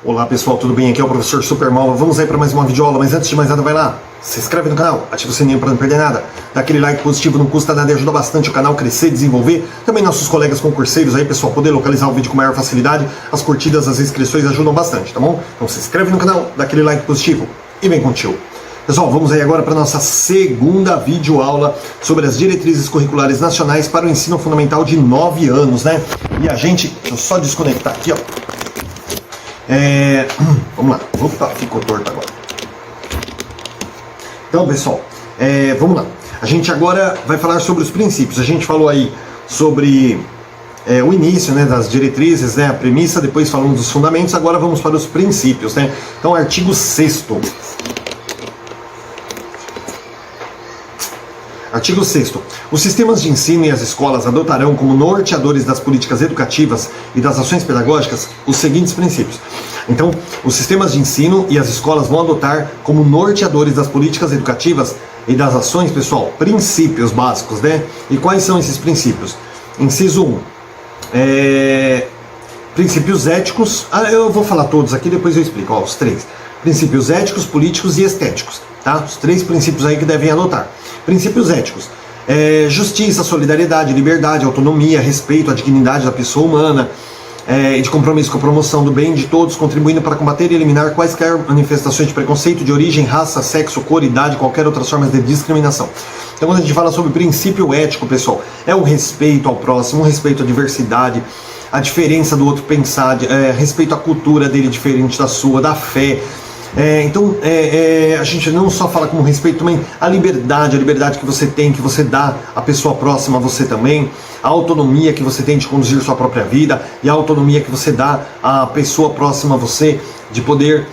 Olá pessoal, tudo bem? Aqui é o professor Supermal. Vamos aí para mais uma videoaula, mas antes de mais nada vai lá, se inscreve no canal, ativa o sininho para não perder nada, dá aquele like positivo, não custa nada e ajuda bastante o canal a crescer e desenvolver. Também nossos colegas concurseiros aí, pessoal, poder localizar o vídeo com maior facilidade. As curtidas, as inscrições ajudam bastante, tá bom? Então se inscreve no canal, dá aquele like positivo e vem contigo. Pessoal, vamos aí agora para a nossa segunda videoaula sobre as diretrizes curriculares nacionais para o ensino fundamental de 9 anos, né? E a gente, deixa eu só desconectar aqui, ó. Vamos lá. Opa, ficou torto agora. Então, pessoal, vamos lá. A gente agora vai falar sobre os princípios. A gente falou aí sobre o início, né, das diretrizes, né, a premissa, depois falamos dos fundamentos, agora vamos para os princípios, né? Então, artigo 6º. Artigo 6º. Os sistemas de ensino e as escolas adotarão como norteadores das políticas educativas e das ações pedagógicas os seguintes princípios. Então, os sistemas de ensino e as escolas vão adotar como norteadores das políticas educativas e das ações, pessoal, princípios básicos, né? E quais são esses princípios? Inciso 1. Princípios éticos. Eu vou falar todos aqui, depois eu explico. Ó, os 3. Princípios éticos, políticos e estéticos. Tá? Os 3 princípios aí que devem adotar. Princípios éticos: justiça, solidariedade, liberdade, autonomia, respeito à dignidade da pessoa humana, e de compromisso com a promoção do bem de todos, contribuindo para combater e eliminar quaisquer manifestações de preconceito de origem, raça, sexo, cor, idade, qualquer outras formas de discriminação. Então, quando a gente fala sobre princípio ético, pessoal, é o respeito ao próximo, o respeito à diversidade, a diferença do outro pensar, respeito à cultura dele diferente da sua, da fé. Então, a gente não só fala como respeito, também a liberdade que você tem, que você dá à pessoa próxima a você também, a autonomia que você tem de conduzir sua própria vida e a autonomia que você dá à pessoa próxima a você de poder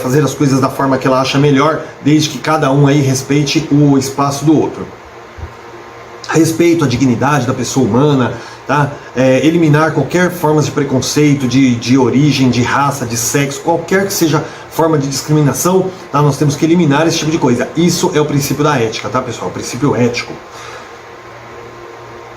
fazer as coisas da forma que ela acha melhor, desde que cada um aí respeite o espaço do outro. Respeito à dignidade da pessoa humana, tá? Eliminar qualquer forma de preconceito, de origem, de raça, de sexo, qualquer que seja forma de discriminação, tá? Nós temos que eliminar esse tipo de coisa. Isso é o princípio da ética, tá, pessoal? O princípio ético.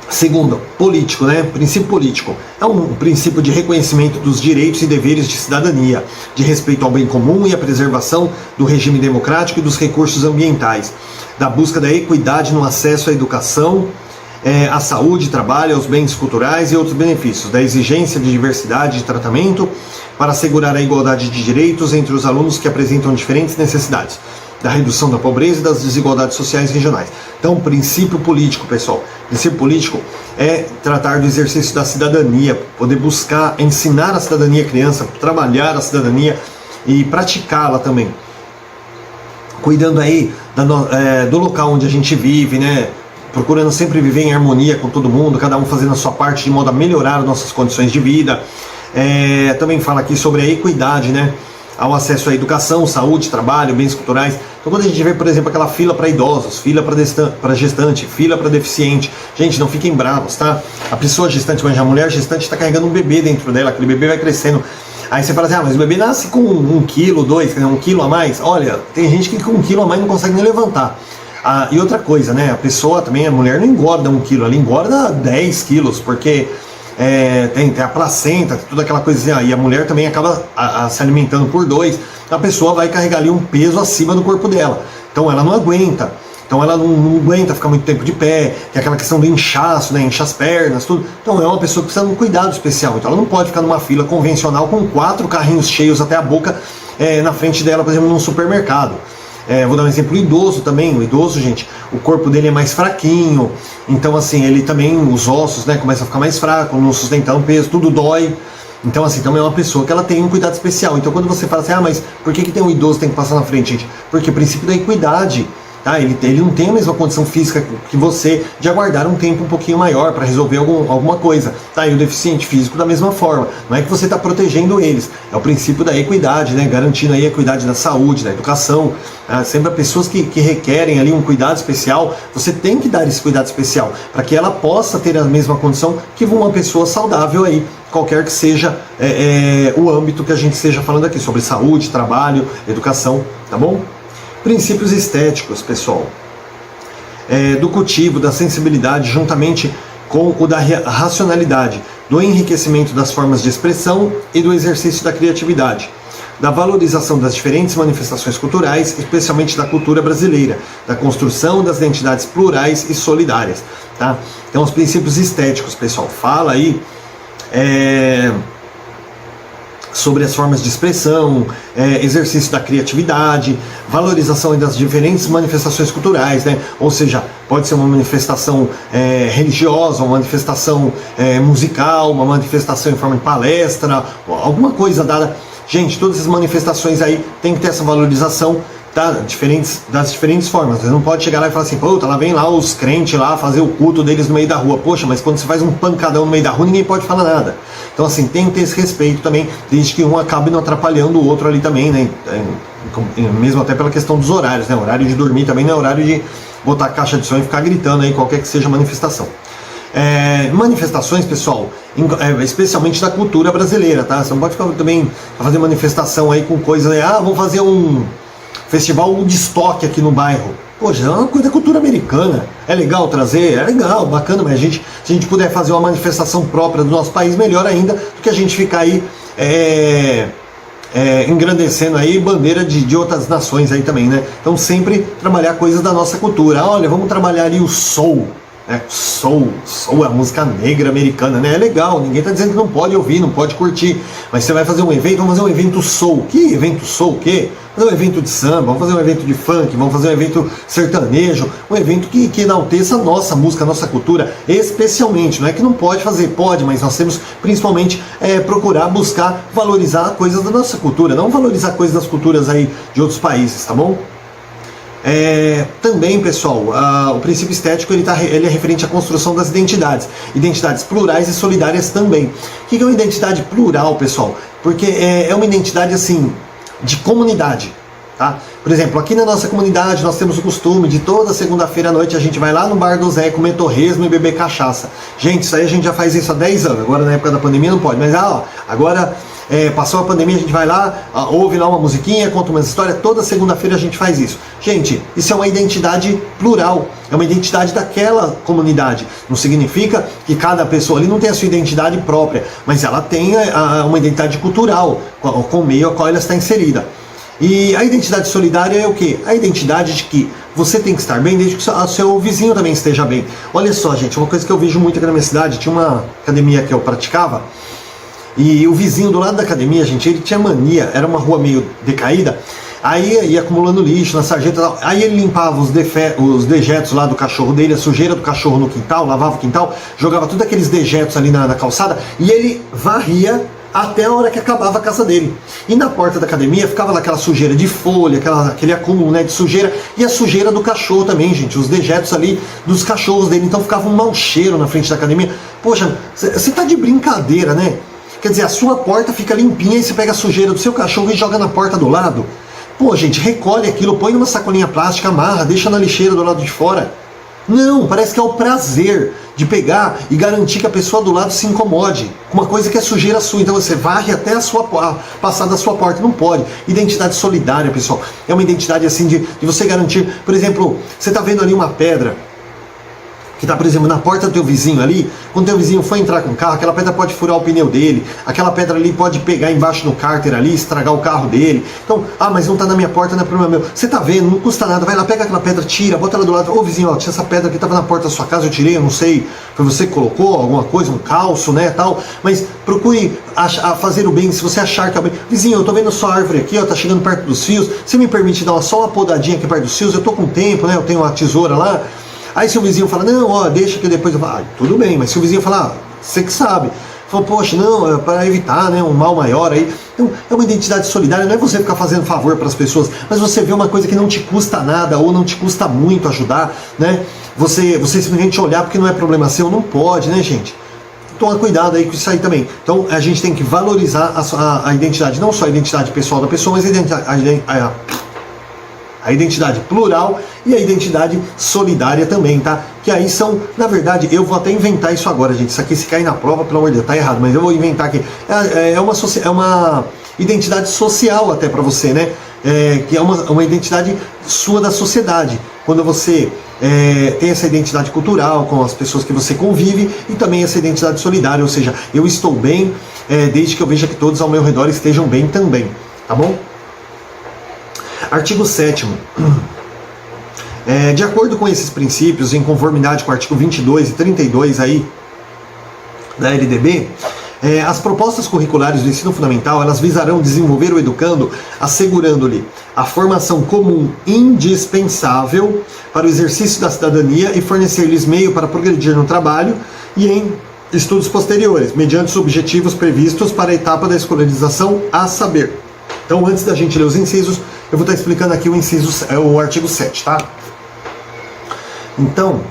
Segundo, político, né? Princípio político é um princípio de reconhecimento dos direitos e deveres de cidadania, de respeito ao bem comum e a preservação do regime democrático e dos recursos ambientais, da busca da equidade no acesso à educação, à saúde, trabalho, aos bens culturais e outros benefícios, da exigência de diversidade de tratamento para assegurar a igualdade de direitos entre os alunos que apresentam diferentes necessidades, da redução da pobreza e das desigualdades sociais regionais. Então, princípio político, pessoal. Princípio político é tratar do exercício da cidadania, poder buscar ensinar a cidadania à criança, trabalhar a cidadania e praticá-la também. Cuidando aí do local onde a gente vive, né? Procurando sempre viver em harmonia com todo mundo, cada um fazendo a sua parte de modo a melhorar nossas condições de vida. Também fala aqui sobre a equidade, né? Ao acesso à educação, saúde, trabalho, bens culturais. Então, quando a gente vê, por exemplo, aquela fila para idosos, fila para gestante, fila para deficiente, gente, não fiquem bravos, tá? A pessoa gestante, mas a mulher gestante está carregando um bebê dentro dela, aquele bebê vai crescendo. Aí você fala assim, mas o bebê nasce com 1 quilo, 2, 1 quilo a mais. Olha, tem gente que com 1 quilo a mais não consegue nem levantar. E outra coisa, né? A pessoa também, a mulher não engorda 1 quilo, ela engorda 10 quilos, porque tem a placenta, toda aquela coisa assim, e a mulher também acaba se alimentando por 2, a pessoa vai carregar ali um peso acima do corpo dela, então ela não aguenta, não aguenta ficar muito tempo de pé, tem aquela questão do inchaço, né, incha as pernas, tudo. Então é uma pessoa que precisa de um cuidado especial, então ela não pode ficar numa fila convencional com 4 carrinhos cheios até a boca na frente dela, por exemplo, num supermercado. Vou dar um exemplo, o idoso também. O idoso, gente, o corpo dele é mais fraquinho, então assim, ele também, os ossos, né, começam a ficar mais fracos, não sustentar um peso, tudo dói. Então assim, também é uma pessoa que ela tem um cuidado especial. Então quando você fala assim, mas por que tem um idoso que tem que passar na frente, gente? Porque o princípio da equidade, tá? Ele não tem a mesma condição física que você de aguardar um tempo um pouquinho maior para resolver alguma coisa, tá? E o deficiente físico da mesma forma. Não é que você está protegendo eles, é o princípio da equidade, né? Garantindo aí a equidade da saúde, da educação. Sempre as pessoas que requerem ali um cuidado especial, você tem que dar esse cuidado especial para que ela possa ter a mesma condição que uma pessoa saudável aí, qualquer que seja o âmbito que a gente esteja falando aqui, sobre saúde, trabalho, educação, tá bom? Princípios estéticos, pessoal, do cultivo, da sensibilidade, juntamente com o da racionalidade, do enriquecimento das formas de expressão e do exercício da criatividade. da valorização das diferentes manifestações culturais, especialmente da cultura brasileira, da construção das identidades plurais e solidárias. Tá? Então, os princípios estéticos, pessoal, fala aí sobre as formas de expressão, exercício da criatividade, valorização das diferentes manifestações culturais, né? Ou seja, pode ser uma manifestação religiosa, uma manifestação musical, uma manifestação em forma de palestra, alguma coisa dada. Gente, todas essas manifestações aí tem que ter essa valorização das diferentes formas. Você não pode chegar lá e falar assim, puta, lá vem lá os crentes lá fazer o culto deles no meio da rua. Poxa, mas quando você faz um pancadão no meio da rua, ninguém pode falar nada. Então, assim, tem que ter esse respeito também, desde que um acabe não atrapalhando o outro ali também, né? Mesmo até pela questão dos horários, né? O horário de dormir também não é horário de botar a caixa de som e ficar gritando aí, qualquer que seja a manifestação. Manifestações, pessoal, especialmente da cultura brasileira, tá? Você não pode ficar também fazer manifestação aí com coisa, né? Ah, vamos fazer um festival Woodstock aqui no bairro. Poxa, é uma coisa da cultura americana. É legal trazer? É legal, bacana, mas se a gente puder fazer uma manifestação própria do nosso país, melhor ainda do que a gente ficar aí engrandecendo aí bandeira de outras nações aí também, né? Então sempre trabalhar coisas da nossa cultura. Olha, vamos trabalhar ali o soul. Soul é a música negra americana, né? É legal, ninguém tá dizendo que não pode ouvir, não pode curtir, mas você vai fazer um evento, vamos fazer um evento soul. Que evento soul? O quê? Vamos fazer um evento de samba, vamos fazer um evento de funk, vamos fazer um evento sertanejo, um evento que enalteça a nossa música, a nossa cultura, especialmente. Não é que não pode fazer, pode, mas nós temos principalmente procurar, buscar valorizar coisas da nossa cultura, não valorizar coisas das culturas aí de outros países, tá bom? Também, pessoal, o princípio estético ele é referente à construção das identidades plurais e solidárias também. O que é uma identidade plural, pessoal? Porque é uma identidade assim de comunidade, tá? Por exemplo, aqui na nossa comunidade nós temos o costume de toda segunda-feira à noite a gente vai lá no bar do Zé comer torresmo e beber cachaça. Gente, isso aí a gente já faz isso há 10 anos, agora na época da pandemia não pode, mas agora passou a pandemia, a gente vai lá, ouve lá uma musiquinha, conta umas histórias, toda segunda-feira a gente faz isso. Gente, isso é uma identidade plural, é uma identidade daquela comunidade. Não significa que cada pessoa ali não tem a sua identidade própria, mas ela tem uma identidade cultural, com o meio ao qual ela está inserida. E a identidade solidária é o quê? A identidade de que você tem que estar bem desde que o seu vizinho também esteja bem. Olha só, gente, uma coisa que eu vejo muito aqui na minha cidade, tinha uma academia que eu praticava, e o vizinho do lado da academia, gente, ele tinha mania, era uma rua meio decaída, aí ia acumulando lixo na sarjeta e tal, aí ele limpava os dejetos lá do cachorro dele, a sujeira do cachorro no quintal, lavava o quintal, jogava todos aqueles dejetos ali na calçada, e ele varria até a hora que acabava a casa dele. E na porta da academia ficava lá aquela sujeira de folha, aquele acúmulo, né, de sujeira, e a sujeira do cachorro também, gente, os dejetos ali dos cachorros dele, então ficava um mau cheiro na frente da academia. Poxa, você tá de brincadeira, né? Quer dizer, a sua porta fica limpinha e você pega a sujeira do seu cachorro e joga na porta do lado. Pô, gente, recolhe aquilo, põe numa sacolinha plástica, amarra, deixa na lixeira do lado de fora. Não, parece que é o prazer de pegar e garantir que a pessoa do lado se incomode com uma coisa que é sujeira sua. Então você varre até passar da sua porta. Não pode. Identidade solidária, pessoal. É uma identidade assim de você garantir. Por exemplo, você está vendo ali uma pedra que está, por exemplo, na porta do teu vizinho ali, quando teu vizinho for entrar com o carro, aquela pedra pode furar o pneu dele, aquela pedra ali pode pegar embaixo no cárter ali, estragar o carro dele. Então, mas não está na minha porta, não é problema meu. Você está vendo, não custa nada, vai lá, pega aquela pedra, tira, bota ela do lado. Ô vizinho, tinha essa pedra que estava na porta da sua casa, eu tirei, eu não sei, foi você que colocou alguma coisa, um calço, né, tal. Mas procure fazer o bem, se você achar que é o bem. Vizinho, eu tô vendo sua árvore aqui, ó, tá chegando perto dos fios, você me permite dar só uma podadinha aqui perto dos fios? Eu tô com tempo, né, eu tenho uma tesoura lá. Aí se o vizinho fala, não, ó, deixa que depois eu falo, tudo bem, mas se o vizinho falar, você que sabe, fala, poxa, não, é para evitar, né, um mal maior aí. Então, é uma identidade solidária, não é você ficar fazendo favor para as pessoas, mas você vê uma coisa que não te custa nada ou não te custa muito ajudar, né? Você simplesmente olhar porque não é problema seu, não pode, né, gente? Toma cuidado aí com isso aí também. Então a gente tem que valorizar a identidade, não só a identidade pessoal da pessoa, mas a identidade plural e a identidade solidária também, tá? Que aí são, na verdade, eu vou até inventar isso agora, gente. Isso aqui se cair na prova, pelo amor de Deus, tá errado, mas eu vou inventar aqui. É uma identidade social até para você, né? Que é uma identidade sua da sociedade. Quando você tem essa identidade cultural com as pessoas que você convive e também essa identidade solidária, ou seja, eu estou bem desde que eu veja que todos ao meu redor estejam bem também. tá bom? Artigo 7º. De acordo com esses princípios, em conformidade com o artigo 22 e 32 aí da LDB, as propostas curriculares do ensino fundamental, elas visarão desenvolver o educando, assegurando-lhe a formação comum indispensável para o exercício da cidadania e fornecer-lhes meio para progredir no trabalho e em estudos posteriores, mediante os objetivos previstos para a etapa da escolarização, a saber. Então, antes da gente ler os incisos, eu vou estar explicando aqui o artigo 7, tá? Então,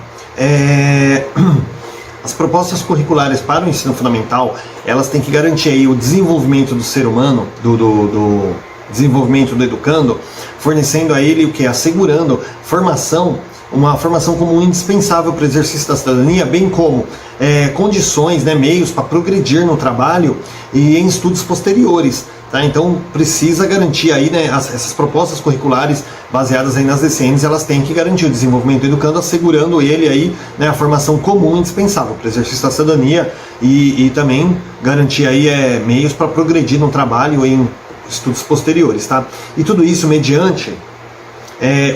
as propostas curriculares para o ensino fundamental, elas têm que garantir aí o desenvolvimento do ser humano, do desenvolvimento do educando, fornecendo a ele o que? Assegurando uma formação comum indispensável para o exercício da cidadania, bem como condições, meios para progredir no trabalho e em estudos posteriores. Tá? Então precisa garantir aí, essas propostas curriculares baseadas aí nas DCNs, elas têm que garantir o desenvolvimento do educando, assegurando ele aí, a formação comum indispensável para o exercício da cidadania e também garantir aí meios para progredir no trabalho e em estudos posteriores, tá? E tudo isso mediante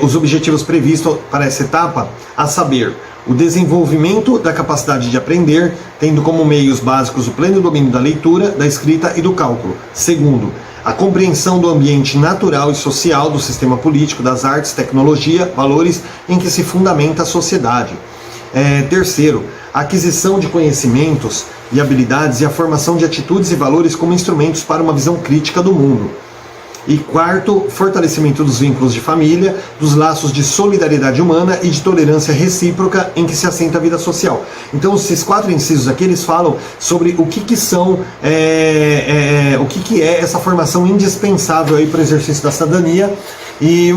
os objetivos previstos para essa etapa, a saber, o desenvolvimento da capacidade de aprender, tendo como meios básicos o pleno domínio da leitura, da escrita e do cálculo. Segundo, a compreensão do ambiente natural e social do sistema político, das artes, tecnologia, valores em que se fundamenta a sociedade. Terceiro, a aquisição de conhecimentos e habilidades e a formação de atitudes e valores como instrumentos para uma visão crítica do mundo. E quarto, fortalecimento dos vínculos de família, dos laços de solidariedade humana e de tolerância recíproca em que se assenta a vida social. Então, esses 4 incisos aqui, eles falam sobre o que são, o que é essa formação indispensável aí para o exercício da cidadania e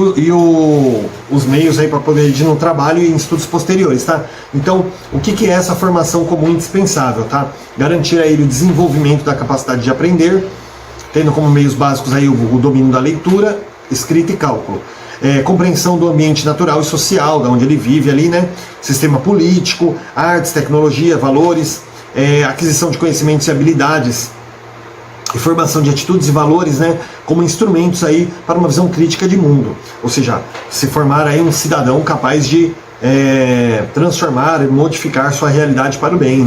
os meios aí para progredir no trabalho e em estudos posteriores, tá? Então, o que é essa formação comum indispensável, tá? Garantir a ele o desenvolvimento da capacidade de aprender, tendo como meios básicos aí o domínio da leitura, escrita e cálculo. Compreensão do ambiente natural e social, da onde ele vive ali, sistema político, artes, tecnologia, valores, aquisição de conhecimentos e habilidades, e formação de atitudes e valores, como instrumentos aí para uma visão crítica de mundo. Ou seja, se formar aí um cidadão capaz de transformar e modificar sua realidade para o bem,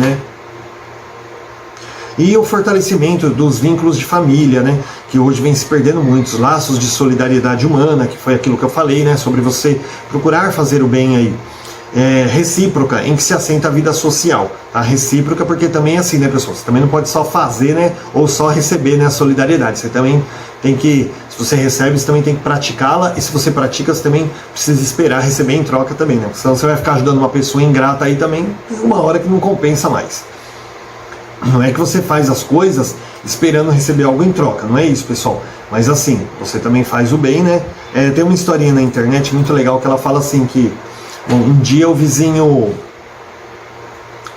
E o fortalecimento dos vínculos de família, que hoje vem se perdendo muito, os laços de solidariedade humana, que foi aquilo que eu falei, sobre você procurar fazer o bem aí. Recíproca, em que se assenta a vida social. A recíproca, porque também é assim, pessoal? Você também não pode só fazer, ou só receber, a solidariedade. Você também tem que, se você recebe, você também tem que praticá-la, e se você pratica, você também precisa esperar receber em troca também, Porque senão você vai ficar ajudando uma pessoa ingrata aí também, uma hora que não compensa mais. Não é que você faz as coisas esperando receber algo em troca, não é isso, pessoal. Mas assim, você também faz o bem, tem uma historinha na internet muito legal que ela fala assim que um dia o vizinho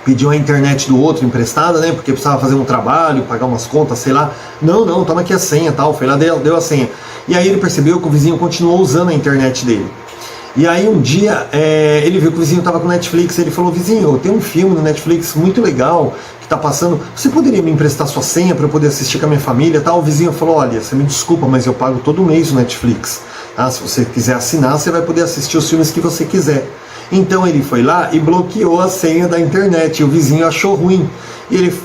pediu a internet do outro emprestada, porque precisava fazer um trabalho, pagar umas contas, sei lá. Não, toma aqui a senha, tal. Foi lá, deu a senha. E aí ele percebeu que o vizinho continuou usando a internet dele. E aí um dia ele viu que o vizinho estava com Netflix, ele falou: vizinho, tem um filme no Netflix muito legal que está passando, você poderia me emprestar sua senha para eu poder assistir com a minha família? O vizinho falou: olha, você me desculpa, mas eu pago todo mês o Netflix, se você quiser assinar, você vai poder assistir os filmes que você quiser. Então ele foi lá e bloqueou a senha da internet, e o vizinho achou ruim, e ele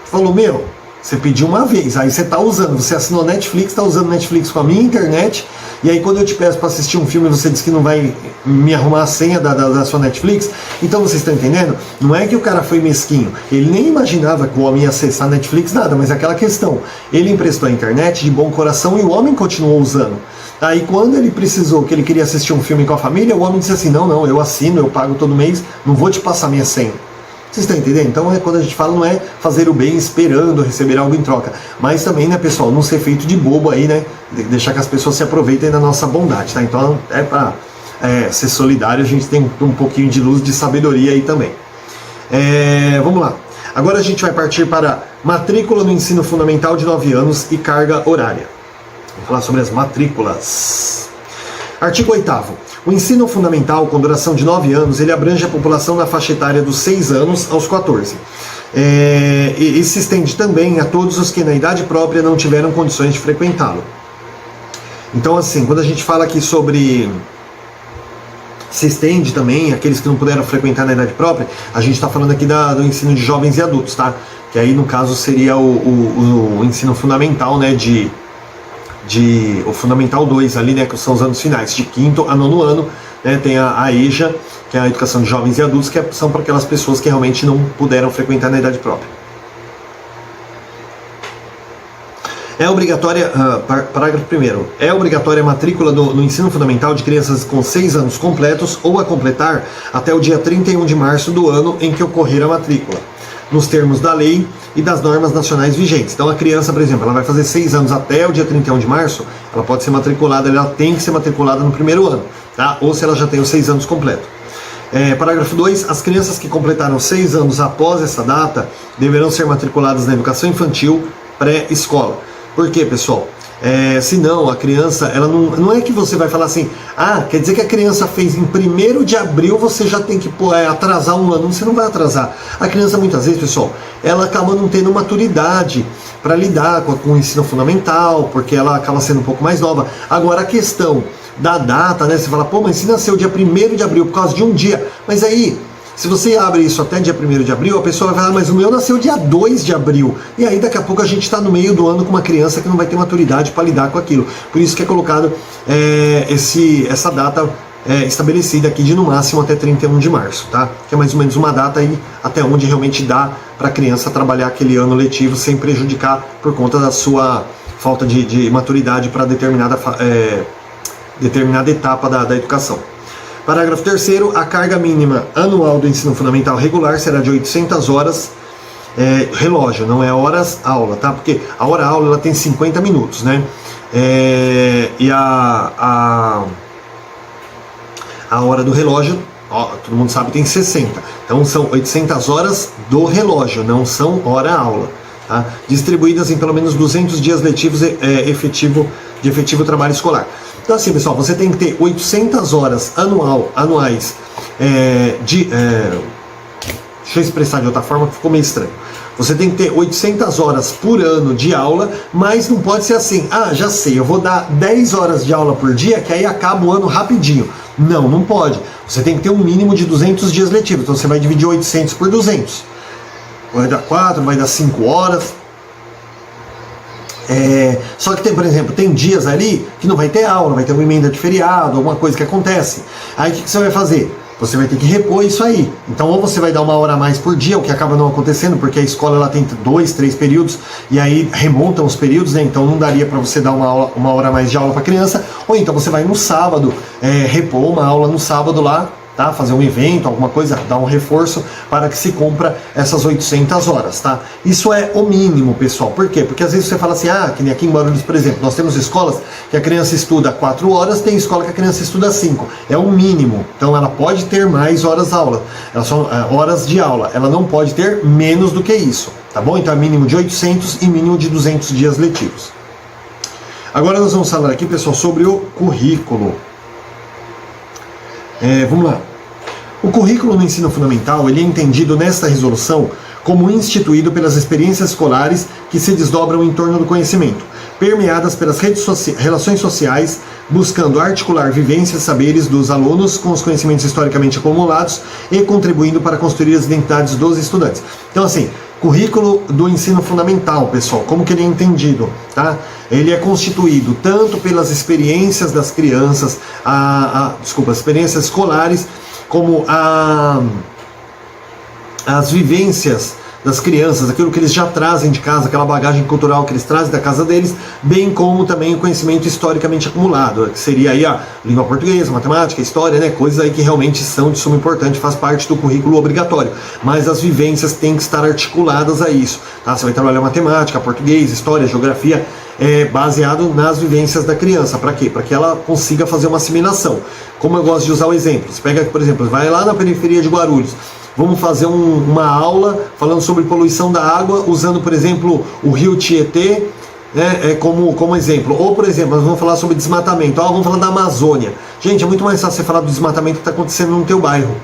falou: meu, você pediu uma vez, aí você está usando, você assinou Netflix, está usando Netflix com a minha internet, e aí quando eu te peço para assistir um filme você diz que não vai me arrumar a senha da sua Netflix. Então vocês estão entendendo? Não é que o cara foi mesquinho, ele nem imaginava que o homem ia acessar Netflix, nada, mas é aquela questão, ele emprestou a internet de bom coração e o homem continuou usando. Aí quando ele precisou, que ele queria assistir um filme com a família, o homem disse assim: não, eu assino, eu pago todo mês, não vou te passar minha senha. Vocês estão entendendo? Então quando a gente fala, não é fazer o bem esperando receber algo em troca, mas também, pessoal, não ser feito de bobo aí, deixar que as pessoas se aproveitem da nossa bondade, tá? Então para ser solidário, a gente tem um pouquinho de luz, de sabedoria aí também. Vamos lá. Agora a gente vai partir para matrícula no ensino fundamental de 9 anos e carga horária. Vamos falar sobre as matrículas. Artigo 8º. O ensino fundamental, com duração de 9 anos, ele abrange a população na faixa etária dos 6 anos aos 14. e se estende também a todos os que na idade própria não tiveram condições de frequentá-lo. Então, assim, quando a gente fala aqui sobre se estende também aqueles que não puderam frequentar na idade própria, a gente está falando aqui do ensino de jovens e adultos, tá? Que aí no caso seria o ensino fundamental, né, o Fundamental 2 ali, né, que são os anos finais, de 5º a 9º ano, né, tem a EJA, que é a Educação de Jovens e Adultos, que são para aquelas pessoas que realmente não puderam frequentar na idade própria. É obrigatória, parágrafo 1º, é obrigatória a matrícula no ensino fundamental de crianças com 6 anos completos ou a completar até o dia 31 de março do ano em que ocorrer a matrícula, nos termos da lei e das normas nacionais vigentes. Então a criança, por exemplo, ela vai fazer 6 anos até o dia 31 de março, ela pode ser matriculada, ela tem que ser matriculada no primeiro ano, tá? Ou se ela já tem os 6 anos completos. Parágrafo 2, as crianças que completaram 6 anos após essa data deverão ser matriculadas na educação infantil pré-escola. Por quê, pessoal? Senão a criança, ela não é que você vai falar assim, quer dizer que a criança fez em 1º de abril, você já tem que atrasar um ano. Você não vai atrasar. A criança muitas vezes, pessoal, ela acaba não tendo maturidade para lidar com o ensino fundamental, porque ela acaba sendo um pouco mais nova. Agora a questão da data, né? Você fala, pô, mas se nasceu dia 1º de abril por causa de um dia, mas aí, se você abre isso até dia 1º de abril, a pessoa vai falar, mas o meu nasceu dia 2 de abril. E aí daqui a pouco a gente está no meio do ano com uma criança que não vai ter maturidade para lidar com aquilo. Por isso que é colocado essa data estabelecida aqui de no máximo até 31 de março, tá? Que é mais ou menos uma data aí até onde realmente dá para a criança trabalhar aquele ano letivo sem prejudicar por conta da sua falta de maturidade para determinada etapa da educação. Parágrafo 3º, a carga mínima anual do ensino fundamental regular será de 800 horas relógio, não é horas aula, tá? Porque a hora aula ela tem 50 minutos, né? E a hora do relógio, todo mundo sabe, tem 60. Então são 800 horas do relógio, não são hora aula, tá? Distribuídas em pelo menos 200 dias letivos de efetivo trabalho escolar. Então assim, pessoal, você tem que ter 800 horas anuais deixa eu expressar de outra forma que ficou meio estranho. Você tem que ter 800 horas por ano de aula, mas não pode ser assim, já sei, eu vou dar 10 horas de aula por dia, que aí acaba o ano rapidinho. Não pode. Você tem que ter um mínimo de 200 dias letivos, então você vai dividir 800 por 200. Vai dar 4, vai dar 5 horas. Só que tem, por exemplo, tem dias ali que não vai ter aula, vai ter uma emenda de feriado, alguma coisa que acontece. Aí o que você vai fazer? Você vai ter que repor isso aí. Então ou você vai dar 1 hora a mais por dia, o que acaba não acontecendo, porque a escola ela tem 2, 3 períodos, e aí remontam os períodos, né? Então não daria para você dar 1 hora a mais de aula para a criança, ou então você vai no sábado, repor uma aula no sábado lá, tá? Fazer um evento, alguma coisa, dar um reforço para que se cumpra essas 800 horas, tá? Isso é o mínimo, pessoal. Por quê? Porque às vezes você fala assim, que nem aqui em Guarulhos, por exemplo, nós temos escolas que a criança estuda 4 horas, tem escola que a criança estuda 5. É o mínimo. Então ela pode ter mais horas aula. Elas são horas de aula. Ela não pode ter menos do que isso, tá bom? Então é mínimo de 800 e mínimo de 200 dias letivos. Agora nós vamos falar aqui, pessoal, sobre o currículo. Vamos lá. O currículo no ensino fundamental ele é entendido nesta resolução como instituído pelas experiências escolares que se desdobram em torno do conhecimento, permeadas pelas relações sociais, buscando articular vivências e saberes dos alunos com os conhecimentos historicamente acumulados e contribuindo para construir as identidades dos estudantes. Então, assim, currículo do ensino fundamental, pessoal, como que ele é entendido, tá? Ele é constituído tanto pelas experiências das crianças, experiências escolares, como as vivências das crianças, aquilo que eles já trazem de casa, aquela bagagem cultural que eles trazem da casa deles, bem como também o conhecimento historicamente acumulado, que seria aí a língua portuguesa, matemática, história, né, coisas aí que realmente são de suma importância, faz parte do currículo obrigatório, mas as vivências têm que estar articuladas a isso, tá? Você vai trabalhar matemática, português, história, geografia, baseado nas vivências da criança. Para quê? Para que ela consiga fazer uma assimilação. Como eu gosto de usar o exemplo, você pega, por exemplo, vai lá na periferia de Guarulhos, vamos fazer uma aula falando sobre poluição da água, usando, por exemplo, o rio Tietê, né, como exemplo. Ou, por exemplo, nós vamos falar sobre desmatamento. Vamos falar da Amazônia. Gente, é muito mais fácil você falar do desmatamento que está acontecendo no teu bairro.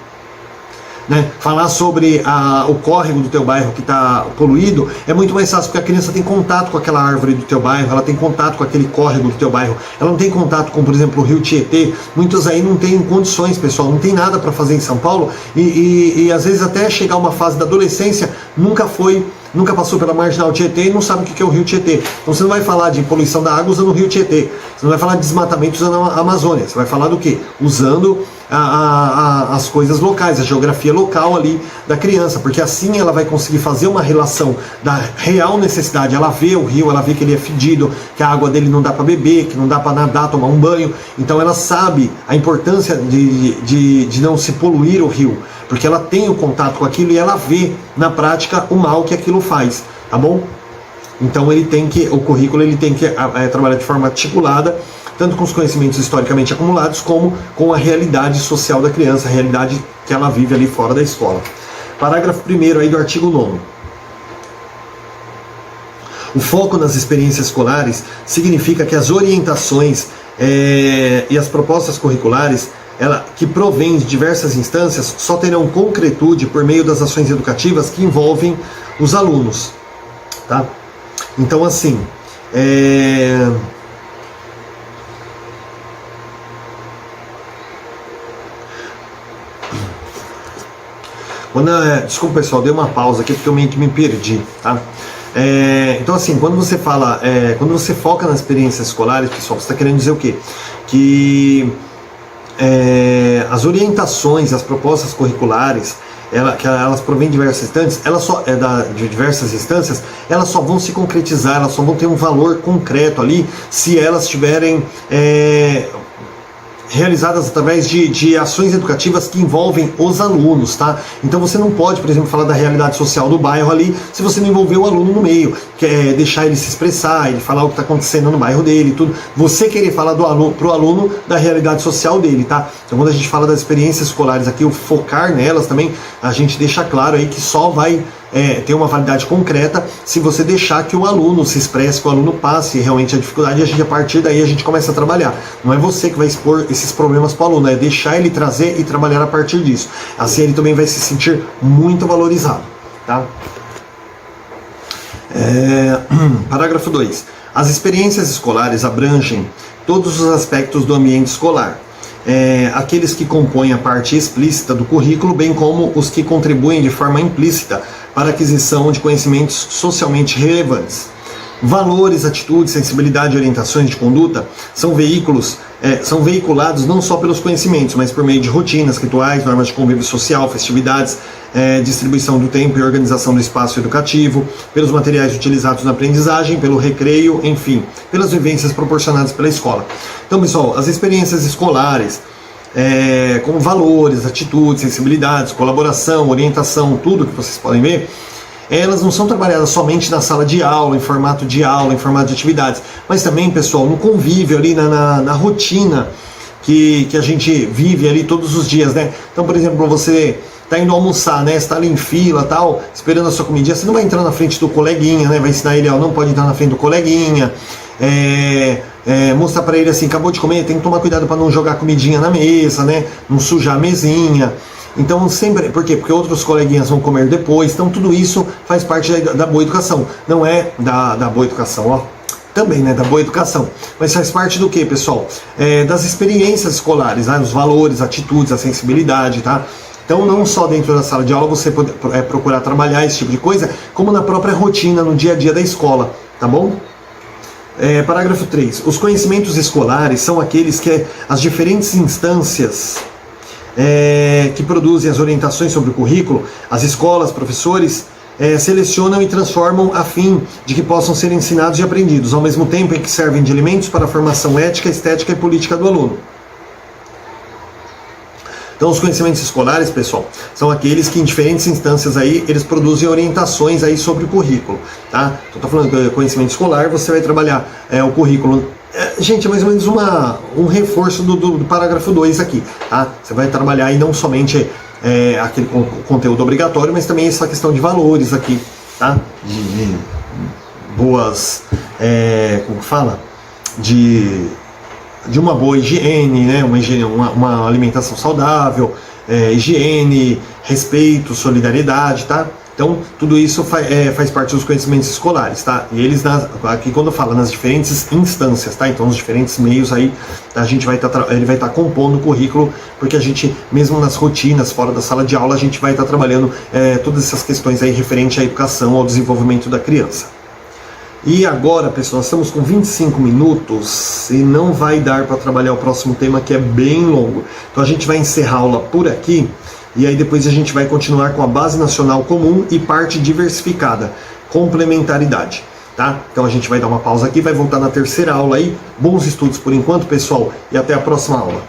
né? Falar sobre o córrego do teu bairro que está poluído é muito mais fácil, porque a criança tem contato com aquela árvore do teu bairro, ela tem contato com aquele córrego do teu bairro, ela não tem contato com, por exemplo, o rio Tietê. Muitos aí não têm condições, pessoal, não tem nada para fazer em São Paulo e às vezes até chegar uma fase da adolescência nunca passou pela marginal Tietê e não sabe o que é o rio Tietê. Então você não vai falar de poluição da água usando o rio Tietê, você não vai falar de desmatamento usando a Amazônia, você vai falar do quê? Usando as coisas locais, a geografia local ali da criança, porque assim ela vai conseguir fazer uma relação da real necessidade. Ela vê o rio, ela vê que ele é fedido, que a água dele não dá para beber, que não dá para nadar, tomar um banho. Então ela sabe a importância de não se poluir o rio, porque ela tem o contato com aquilo e ela vê na prática o mal que aquilo faz, tá bom? Então o currículo ele tem que trabalhar de forma articulada, tanto com os conhecimentos historicamente acumulados, como com a realidade social da criança, a realidade que ela vive ali fora da escola. Parágrafo 1º aí do artigo 9º. O foco nas experiências escolares significa que as orientações e as propostas curriculares que provêm de diversas instâncias só terão concretude por meio das ações educativas que envolvem os alunos. Tá? Então, assim, desculpa, pessoal, dei uma pausa aqui porque eu meio que me perdi, tá? Então, assim, quando você fala, quando você foca nas experiências escolares, pessoal, você está querendo dizer o quê? Que as orientações, as propostas curriculares, que elas provêm de diversas instâncias, elas só vão se concretizar, elas só vão ter um valor concreto ali se elas tiverem realizadas através de ações educativas que envolvem os alunos, tá? Então você não pode, por exemplo, falar da realidade social do bairro ali se você não envolver o aluno no meio, deixar ele se expressar, ele falar o que está acontecendo no bairro dele, tudo. Você querer falar pro aluno da realidade social dele, tá? Então quando a gente fala das experiências escolares aqui, o focar nelas também, a gente deixa claro aí que só vai ter uma validade concreta se você deixar que o aluno se expresse, que o aluno passe realmente a dificuldade, e a partir daí a gente começa a trabalhar. Não é você que vai expor esses problemas para o aluno, é deixar ele trazer e trabalhar a partir disso. Assim ele também vai se sentir muito valorizado. Tá? Parágrafo 2. As experiências escolares abrangem todos os aspectos do ambiente escolar. Aqueles que compõem a parte explícita do currículo, bem como os que contribuem de forma implícita para a aquisição de conhecimentos socialmente relevantes. Valores, atitudes, sensibilidade e orientações de conduta são veiculados não só pelos conhecimentos, mas por meio de rotinas, rituais, normas de convívio social, festividades, distribuição do tempo e organização do espaço educativo, pelos materiais utilizados na aprendizagem, pelo recreio, enfim, pelas vivências proporcionadas pela escola. Então, pessoal, as experiências escolares, com valores, atitudes, sensibilidades, colaboração, orientação, tudo que vocês podem ver, elas não são trabalhadas somente na sala de aula, em formato de atividades, mas também, pessoal, no convívio ali, na rotina que a gente vive ali todos os dias, né? Então, por exemplo, você está indo almoçar, né? Você está ali em fila, tal, esperando a sua comidinha, você não vai entrar na frente do coleguinha, né? Vai ensinar ele, não pode entrar na frente do coleguinha, mostrar para ele assim, acabou de comer, tem que tomar cuidado para não jogar comidinha na mesa, né? Não sujar a mesinha. Então sempre, por quê? Porque outros coleguinhas vão comer depois, então tudo isso faz parte da boa educação, não é da boa educação, ó, também, né, da boa educação, mas faz parte do que, pessoal? Das experiências escolares, né? Os valores, atitudes, a sensibilidade, tá? Então não só dentro da sala de aula você pode procurar trabalhar esse tipo de coisa, como na própria rotina, no dia a dia da escola, tá bom? Parágrafo 3. Os conhecimentos escolares são aqueles que as diferentes instâncias que produzem as orientações sobre o currículo, as escolas, professores, selecionam e transformam a fim de que possam ser ensinados e aprendidos, ao mesmo tempo em que servem de elementos para a formação ética, estética e política do aluno. Então, os conhecimentos escolares, pessoal, são aqueles que em diferentes instâncias aí, eles produzem orientações aí sobre o currículo, tá? Então, estou falando que conhecimento escolar, você vai trabalhar o currículo. Gente, é mais ou menos um reforço do parágrafo 2 aqui, tá? Você vai trabalhar aí não somente aquele conteúdo obrigatório, mas também essa questão de valores aqui, tá? De boas, como fala? De uma boa higiene, né? Uma alimentação saudável, higiene, respeito, solidariedade, tá? Então, tudo isso faz parte dos conhecimentos escolares, tá? E eles, aqui quando fala nas diferentes instâncias, tá? Então, os diferentes meios aí, a gente ele vai estar compondo o currículo, porque a gente, mesmo nas rotinas, fora da sala de aula, a gente vai estar trabalhando todas essas questões aí referente à educação, ao desenvolvimento da criança. E agora, pessoal, nós estamos com 25 minutos e não vai dar para trabalhar o próximo tema, que é bem longo. Então, a gente vai encerrar a aula por aqui. E aí depois a gente vai continuar com a base nacional comum e parte diversificada, complementaridade, tá? Então a gente vai dar uma pausa aqui, vai voltar na terceira aula aí. Bons estudos por enquanto, pessoal, e até a próxima aula.